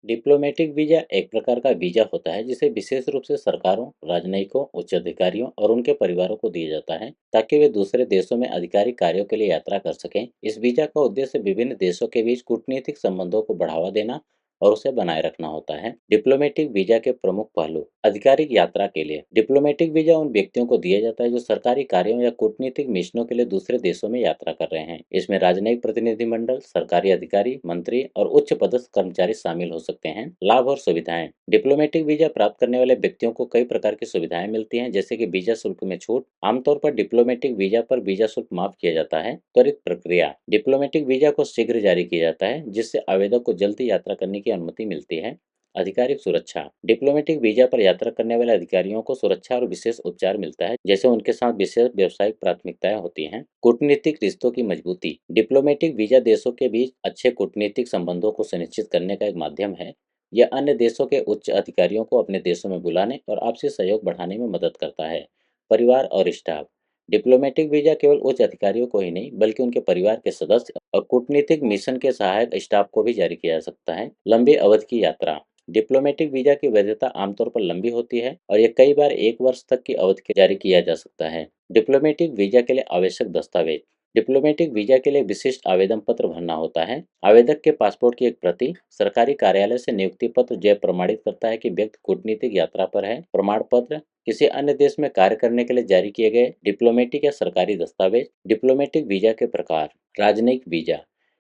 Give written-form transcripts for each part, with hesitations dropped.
Diplomatic visa एक प्रकार का वीजा होता है जिसे विशेष रूप से सरकारों, राजनयिकों, उच्च अधिकारियों और उनके परिवारों को दिया जाता है ताकि वे दूसरे देशों में आधिकारिक कार्यों के लिए यात्रा कर सकें। इस वीजा का उद्देश्य विभिन्न देशों के बीच कूटनीतिक संबंधों को बढ़ावा देना और उसे बनाए रखना होता है। डिप्लोमेटिक वीजा के प्रमुख पहलू। आधिकारिक यात्रा के लिए डिप्लोमेटिक वीजा उन व्यक्तियों को दिया जाता है जो सरकारी कार्यों या कूटनीतिक मिशनों के लिए दूसरे देशों में यात्रा कर रहे हैं। इसमें राजनयिक प्रतिनिधिमंडल, सरकारी अधिकारी, मंत्री और उच्च पदस्थ कर्मचारी शामिल हो सकते हैं। लाभ और सुविधाएं। डिप्लोमेटिक वीजा प्राप्त करने वाले व्यक्तियों को कई प्रकार की सुविधाएं मिलती हैं, जैसे कि वीजा शुल्क में छूट। आमतौर पर डिप्लोमेटिक वीजा पर वीजा शुल्क माफ किया जाता है। त्वरित प्रक्रिया। डिप्लोमेटिक वीजा को शीघ्र जारी किया जाता है, जिससे आवेदक को जल्दी यात्रा करने की अनुमति मिलती है। आधिकारिक सुरक्षा। डिप्लोमेटिक वीजा पर यात्रा करने वाले अधिकारियों को सुरक्षा और विशेष उपचार मिलता है, जैसे उनके साथ विशेष व्यावसायिक प्राथमिकताएं होती हैं। कूटनीतिक रिश्तों की मजबूती। डिप्लोमेटिक वीजा देशों के बीच अच्छे कूटनीतिक संबंधों को सुनिश्चित करने का एक माध्यम है। यह अन्य देशों के उच्च अधिकारियों को अपने देशों में बुलाने और आपसी सहयोग बढ़ाने में मदद करता है। परिवार और स्टाफ। डिप्लोमेटिक वीजा केवल उच्च अधिकारियों को ही नहीं, बल्कि उनके परिवार के सदस्य और कूटनीतिक मिशन के सहायक स्टाफ को भी जारी किया जा सकता है। लंबी अवधि की यात्रा। डिप्लोमेटिक वीजा की वैधता आमतौर पर लंबी होती है और यह कई बार 1 वर्ष तक की अवधि के जारी किया जा सकता है। डिप्लोमेटिक वीजा के लिए आवश्यक दस्तावेज। डिप्लोमेटिक वीजा के लिए विशिष्ट आवेदन पत्र भरना होता है। आवेदक के पासपोर्ट की एक प्रति, सरकारी कार्यालय से नियुक्ति पत्र जय प्रमाणित करता है कि व्यक्ति कूटनीतिक यात्रा पर है। प्रमाण पत्र। किसी अन्य देश में कार्य करने के लिए जारी किए गए डिप्लोमेटिक या सरकारी दस्तावेज। डिप्लोमेटिक वीजा के प्रकार। राजनयिक वीजा।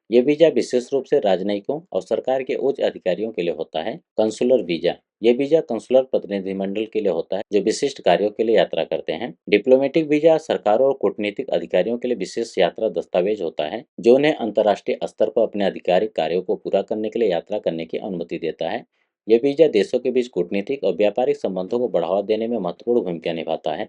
ये वीजा विशेष रूप से राजनयिकों और सरकार के उच्च अधिकारियों के लिए होता है। Consular visa. ये वीजा कंसुलर प्रतिनिधिमंडल के लिए होता है जो विशिष्ट कार्यों के लिए यात्रा करते हैं। डिप्लोमेटिक वीजा सरकारों और कूटनीतिक अधिकारियों के लिए विशेष यात्रा दस्तावेज होता है जो उन्हें अंतर्राष्ट्रीय स्तर पर अपने आधिकारिक कार्यों को पूरा करने के लिए यात्रा करने की अनुमति देता है। यह वीजा देशों के बीच कूटनीतिक और व्यापारिक संबंधों को बढ़ावा देने में महत्वपूर्ण भूमिका निभाता है।